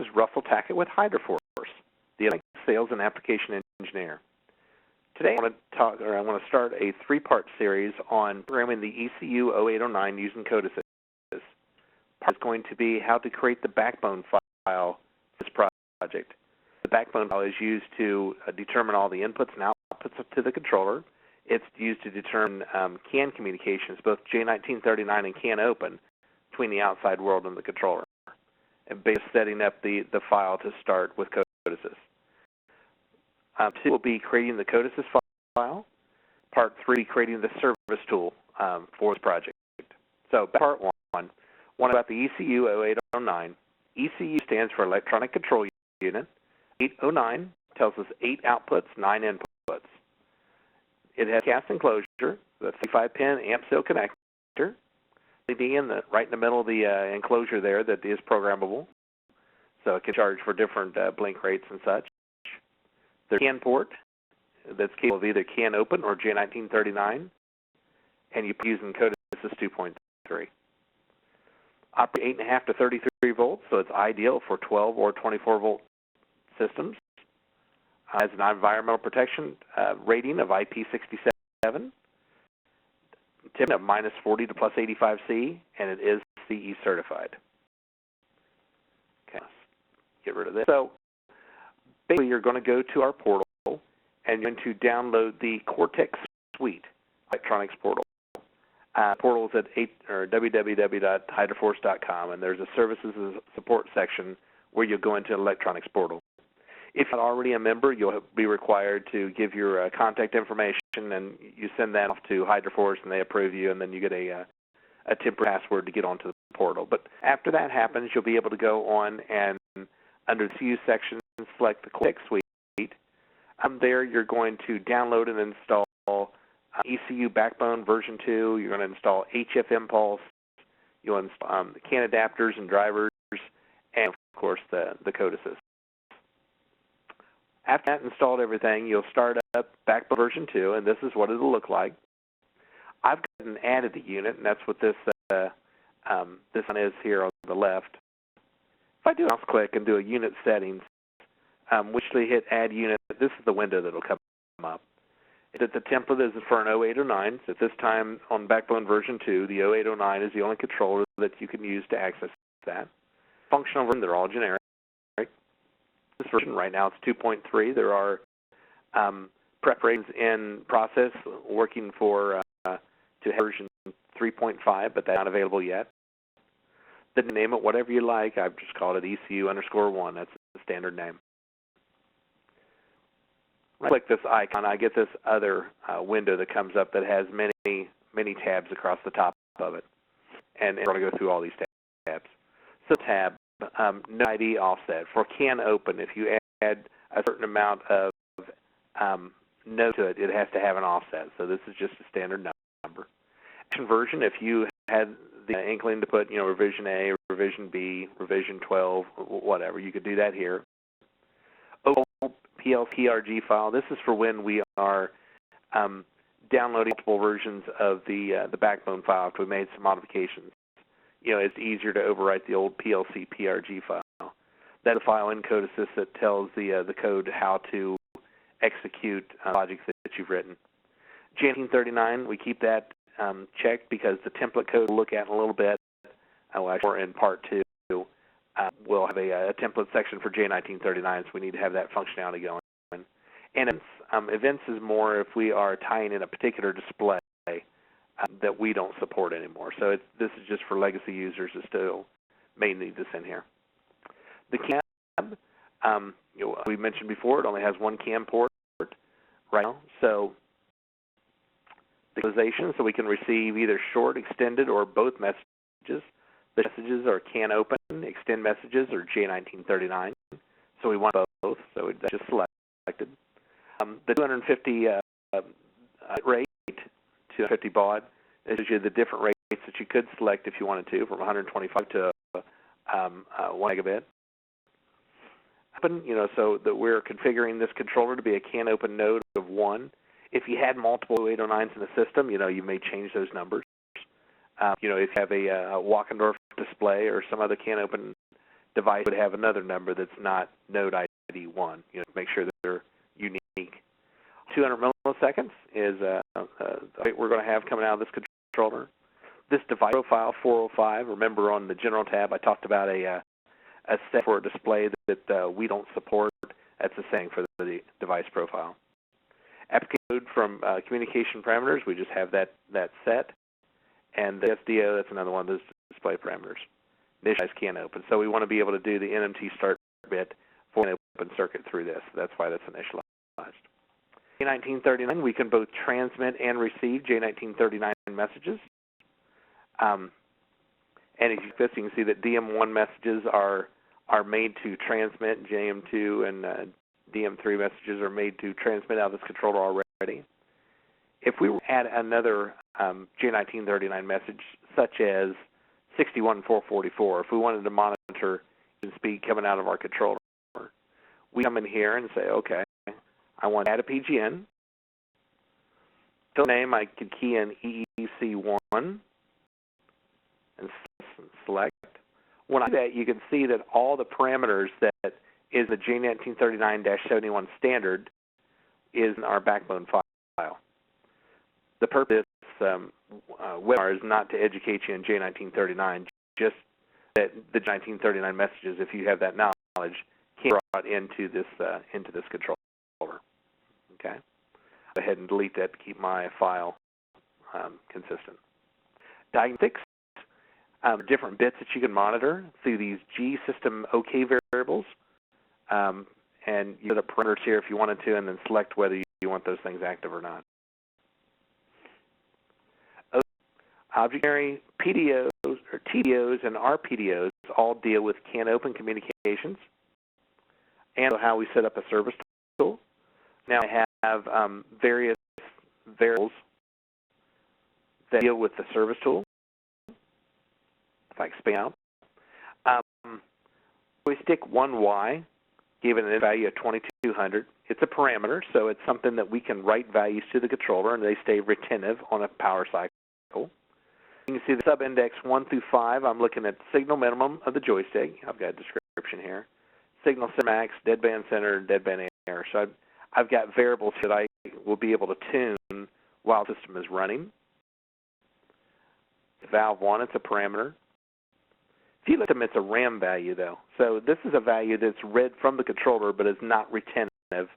This is Russell Tackett with HydraForce, the Sales and Application Engineer. Today I want to start a three-part series on programming the ECU-0809 using code assist. Part is going to be how to create the backbone file for this project. The backbone file is used to determine all the inputs and outputs up to the controller. It's used to determine CAN communications, both J1939 and CAN open, between the outside world and the controller, and basically setting up the file to start with code assist. 2 will be creating the code assist file. Part 3, creating the service tool for this project. So part 1 about the ECU-0809. ECU stands for Electronic Control Unit. 809 tells us 8 outputs, 9 inputs. It has a cast enclosure, the 35-pin amp-SIL connector, LED right in the middle of the enclosure there that is programmable, so it can charge for different blink rates and such. There's a CAN port that's capable of either CAN open or J1939, and you're using code assist 2.3. Operate 8.5 to 33 volts, so it's ideal for 12 or 24 volt systems. Has an environmental protection rating of IP67, tip of -40 to +85C, and it is CE certified. Okay, let's get rid of this. So basically, you're going to go to our portal, and you're going to download the Cortex suite, electronics portal. Portal is at www.hydraforce.com, and there's a services and support section where you'll go into electronics portal. If you're not already a member, you'll be required to give your contact information, and you send that off to HydraForce, and they approve you, and then you get a temporary password to get onto the portal. But after that happens, you'll be able to go on and under the CU section, select the Cortex suite. There, you're going to download and install ECU Backbone version 2. You're going to install HF Impulse. You'll install the CAN adapters and drivers, and of course the code assist. After that installed everything, you'll start up Backbone version 2, and this is what it'll look like. I've got and added the unit, and that's what this one is here on the left. If I do a mouse click and do a unit settings, which they hit Add Unit, this is the window that will come up. The template is for an 0809. So at this time on Backbone version 2, the 0809 is the only controller that you can use to access that. Functional version, they're all generic. This version right now it's 2.3. There are preparations in process working for to version 3.5, but that's not available yet. Then name it whatever you like. I've just called it ECU_1. That's the standard name. When I click this icon, I get this other window that comes up that has many tabs across the top of it, and we're going to go through all these tabs. So tab. No ID offset. For CAN open, if you add a certain amount of note to it, it has to have an offset. So this is just a standard number. Action version, if you had the inkling to put, revision A, revision B, revision 12, whatever, you could do that here. PLC file. This is for when we are downloading multiple versions of the backbone file if we made some modifications. It's easier to overwrite the old PLC PRG file. That's a file in code assist that tells the code how to execute logic that you've written. J1939, we keep that checked because the template code we'll look at in a little bit. Actually, in part 2, we'll have a template section for J1939, so we need to have that functionality going. And events is more if we are tying in a particular display that we don't support anymore. So this is just for legacy users that still may need this in here. The CAN, we mentioned before, it only has one CAN port right now. So the utilization, so we can receive either short, extended, or both messages. The messages are CAN open, extend messages, or J1939. So we want both, so that's just selected. The 250 rate, 250 baud, is usually the different rates that you could select if you wanted to, from 125 to 1 megabit. So that we're configuring this controller to be a CAN open node of 1. If you had multiple 809s in the system, you may change those numbers. If you have a Walkendorf display or some other CAN open device would have another number that's not node ID 1. You know, make sure that they're unique. 200 milliseconds is the rate we're going to have coming out of this controller. This device profile 405. Remember on the general tab I talked about a set for a display that we don't support. That's the same for the device profile. Application code from communication parameters, we just have that set. And the SDO, that's another one of those display parameters. Initialize can't open. So we want to be able to do the NMT start bit for an open circuit through this. That's why that's initialized. J1939, we can both transmit and receive J1939 messages. And if you look, you can see that DM1 messages are made to transmit, JM2 and DM3 messages are made to transmit out of this controller already. If we add another J1939 message, such as 61444, if we wanted to monitor speed coming out of our controller, we come in here and say, okay, I want to add a PGN. Fill name, I could key in EEC1 and select. When I do that, you can see that all the parameters that is the J1939-71 standard is in our backbone file. The purpose of this webinar is not to educate you in J1939, just that the J1939 messages, if you have that knowledge, can be brought into this controller. Okay. Go ahead and delete that to keep my file consistent. Diagnostics. Different bits that you can monitor through these G system OK variables. And you have the parameters here if you wanted to, and then select whether you want those things active or not. Object-oriented PDOs or TDOs and RPDOs all deal with can open communications and how we set up a service tool. Now I have various variables that deal with the service tool. If I expand out, we stick 1Y, given a value of 2200. It's a parameter, so it's something that we can write values to the controller, and they stay retentive on a power cycle. You can see the sub-index 1 through 5. I'm looking at signal minimum of the joystick. I've got a description here. Signal center max, deadband center, deadband error. So I've got variables that I will be able to tune while the system is running. Valve 1, it's a parameter. If you look at them, it's a RAM value, though. So this is a value that's read from the controller but is not retentive of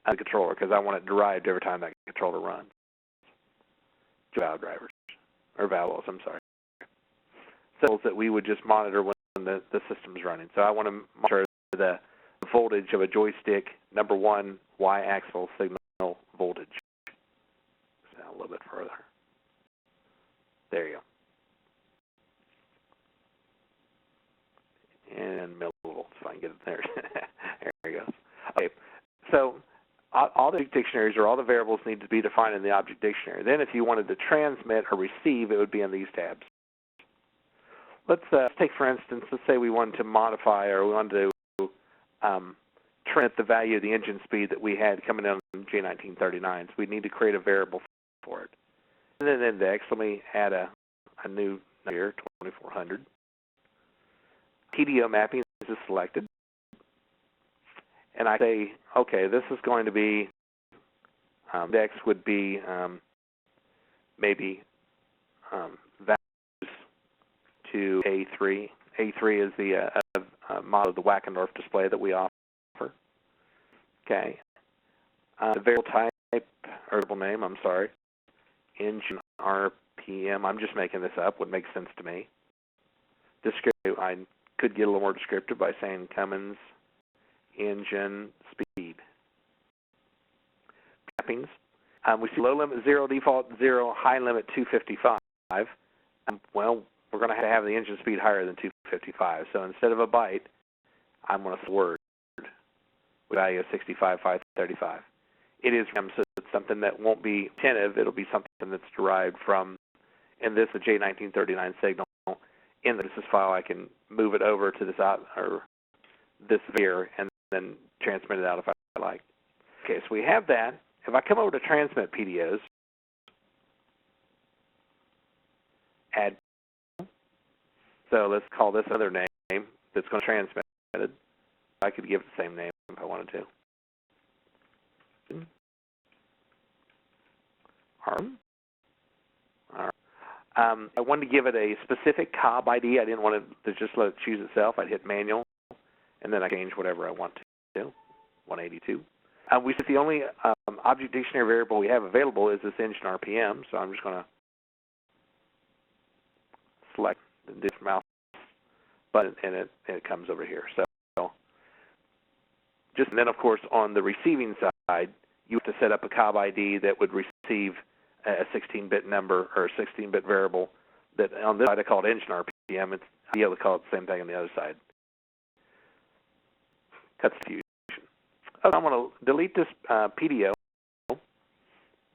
the controller because I want it derived every time that controller runs. Valve drivers, or valves, I'm sorry. Cells that we would just monitor when the system's running. So I want to monitor the voltage of a joystick, number 1, Y-axis signal voltage. So a little bit further. There you go. And millivolts, if I can get it there. There it goes. Okay, so all the dictionaries or all the variables need to be defined in the object dictionary. Then if you wanted to transmit or receive, it would be in these tabs. Let's take, for instance, let's say we wanted to modify or we wanted to transmit the value of the engine speed that we had coming in on J1939. So we need to create a variable for it. And then index, let me add a new number here, 2400. PDO mapping is selected, and I say, okay, this is going to be, index would be maybe values to A3. A3 is the model of the Wackendorf display that we offer. Okay. The variable type, or variable name, I'm sorry, engine RPM, I'm just making this up, what makes sense to me. Descriptive, I could get a little more descriptive by saying Cummins engine speed. Mappings. We see low limit 0, default 0, high limit 255. Well, we're going to have the engine speed higher than 255. So instead of a byte, I'm going to say word with a value of 65,535. It is so it's something that won't be attentive. It'll be something that's derived from, in this, the J1939 signal. In the sys file, I can move it over to this here and then transmit it out if I like. Okay, so we have that. If I come over to transmit PDOs, add, so let's call this another name that's going to transmit. Untitled. I could give it the same name if I wanted to. ARM. I wanted to give it a specific cob ID. I didn't want it to just let it choose itself. I'd hit manual, and then I change whatever I want to. 182. We said the only object dictionary variable we have available is this engine RPM, so I'm just going to select the mouse button, and it comes over here. So just, and then, of course, on the receiving side, you have to set up a cob ID that would receive a 16-bit number or a 16-bit variable. That on this side I call it engine RPM. It's able to call it the same thing on the other side. Cuts fusion. Okay, I'm going to delete this PDO. In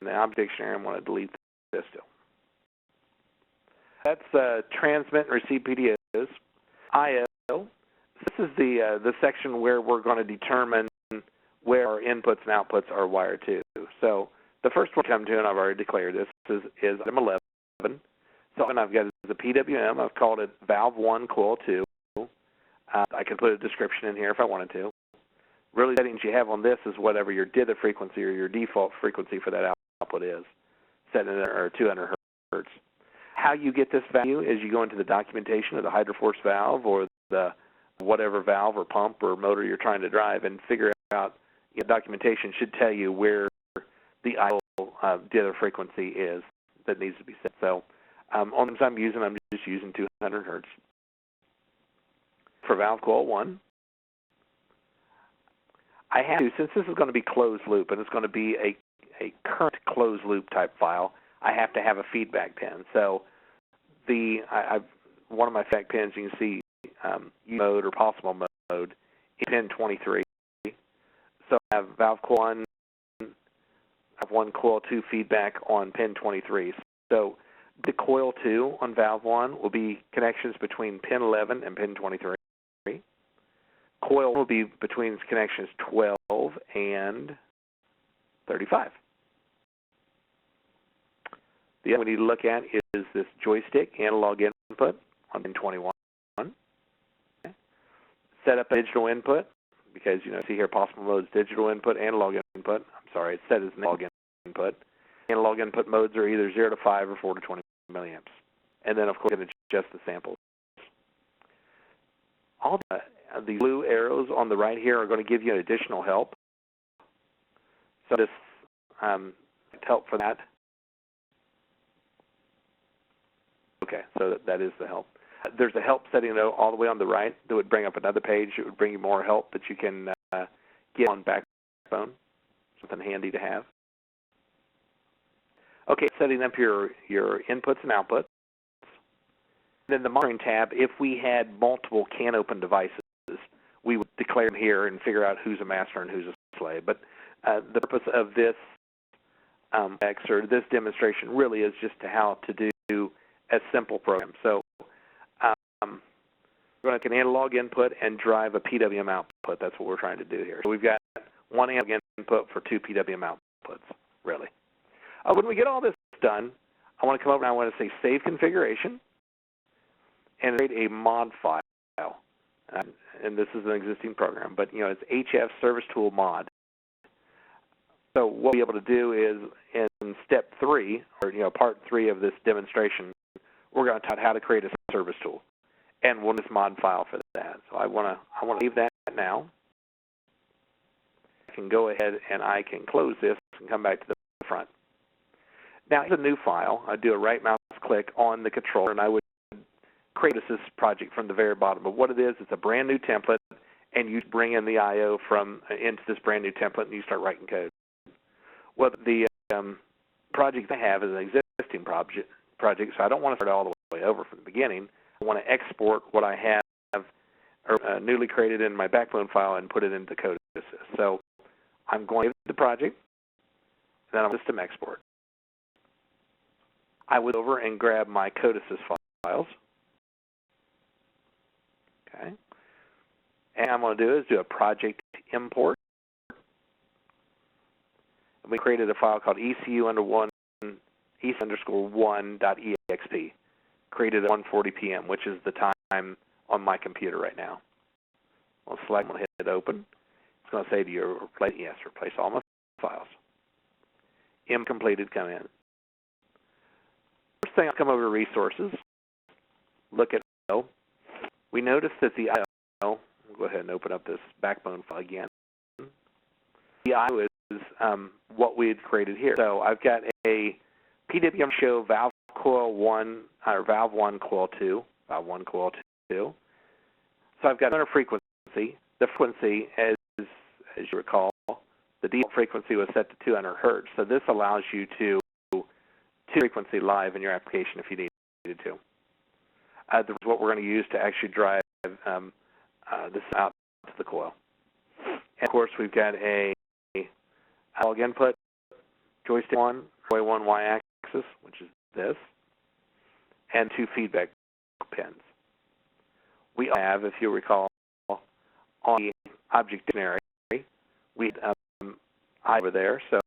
the object dictionary, I'm going to delete this still. That's transmit and receive PDOs. I/O. This is the section where we're going to determine where our inputs and outputs are wired to. So the first one to come to, and I've already declared this, is item 11. So I've got is a PWM. I've called it valve 1, coil 2. I could put a description in here if I wanted to. Really, the settings you have on this is whatever your dither frequency or your default frequency for that output is, set in there, or 200 hertz. How you get this value is you go into the documentation of the HydraForce valve or the whatever valve or pump or motor you're trying to drive and figure out, documentation should tell you where the idle dither frequency is that needs to be set. So on the ones I'm just using 200 hertz. For valve coil 1, I have to, since this is going to be closed loop and it's going to be a current closed loop type file, I have to have a feedback pin. So one of my feedback pins, you can see mode or possible mode is pin 23. So I have valve coil 1, I have 1 coil 2 feedback on pin 23. So the coil 2 on valve 1 will be connections between pin 11 and pin 23. Coil will be between connections 12 and 35. The other we need to look at is this joystick analog input on pin 21. Okay. Set up a digital input because, see here possible modes, digital input, analog input. I'm sorry, it's set as analog input. Analog input modes are either 0 to 5 or 4 to 20 milliamps. And then, of course, you can adjust the samples. All the blue arrows on the right here are going to give you an additional help. So this help for that. Okay, so that is the help. There's a help setting all the way on the right that would bring up another page. It would bring you more help that you can get on Backbone. Something handy to have. Okay, setting up your inputs and outputs. Then the monitoring tab, if we had multiple can-open devices, we would declare them here and figure out who's a master and who's a slave. But the purpose of this this demonstration really is just how to do a simple program. So we're going to take an analog input and drive a PWM output. That's what we're trying to do here. So we've got 1 analog input for 2 PWM outputs, really. When we get all this done, I want to come over and I want to say Save Configuration and create a mod file. And this is an existing program, but it's HF Service Tool Mod. So what we'll be able to do is in step 3, or part 3 of this demonstration, we're going to talk how to create a service tool, and we'll just mod file for that. So I want to leave that now. I can go ahead and I can close this and come back to the front. Now here's a new file. I do a right mouse click on the controller, and I would create this project from the very bottom. But what it is, it's a brand new template, and you bring in the I/O into this brand new template, and you start writing code. Well, the project I have is an existing project, so I don't want to start all the way over from the beginning. I want to export what I have newly created in my Backbone file and put it into Code Assist. So I'm going to the project, and then I'm System Export. I would over and grab my Code Assist files. Okay. And what I'm going to do is do a project import. And we created a file called ECU-01, ECU_1.exe. Created at 1:40 p.m., which is the time on my computer right now. We'll select, we'll hit open. It's going to say to you, replace all my files. Completed, come in. First thing, I'll come over to resources, look at I/O. We notice that the I/O, we'll go ahead and open up this backbone file again. The I/O is what we had created here. So I've got a PWM show valve coil 1, or valve 1 coil 2, valve 1 coil 2. So I've got a frequency. The frequency, as you recall, the default frequency was set to 200 hertz. So this allows you to frequency live in your application if you needed to. What we're going to use to actually drive this out to the coil. And of course, we've got a analog input, joystick 1, Y1 Y-axis, which is this, and 2 feedback pins. We have, if you recall, on the object dictionary, we had over there. So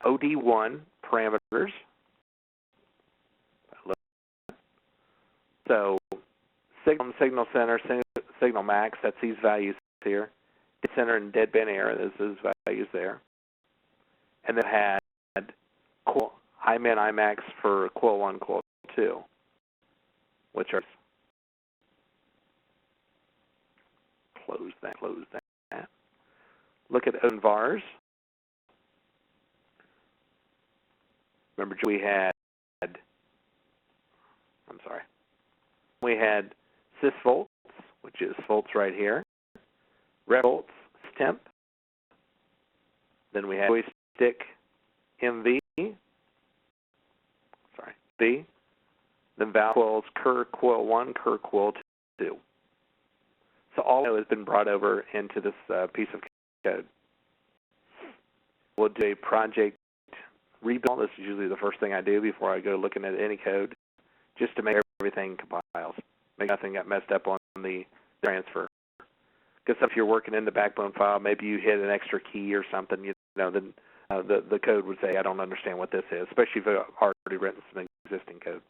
OD1 parameters. So signal center, signal max, that's these values here. Dead center and deadband error, those values there. And then had coil, IMIN, IMAX for coil 1, coil 2, which are close that. Look at open VARs. Remember, we had sys volts, which is volts right here. Rep volts, temp. Then we had joystick MV. B. Then valve coils, cur coil 1, cur coil 2. So all of it has been brought over into this piece of code. We'll do a project rebuild. This is usually the first thing I do before I go looking at any code, just to make everything compiles, make nothing got messed up on the transfer. Because if you're working in the backbone file, maybe you hit an extra key or something, then the code would say, I don't understand what this is, especially if you've already written some existing code.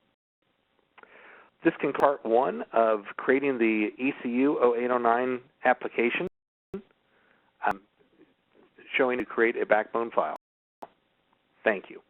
This can part 1 of creating the ECU-0809 application, showing you to create a backbone file. Thank you.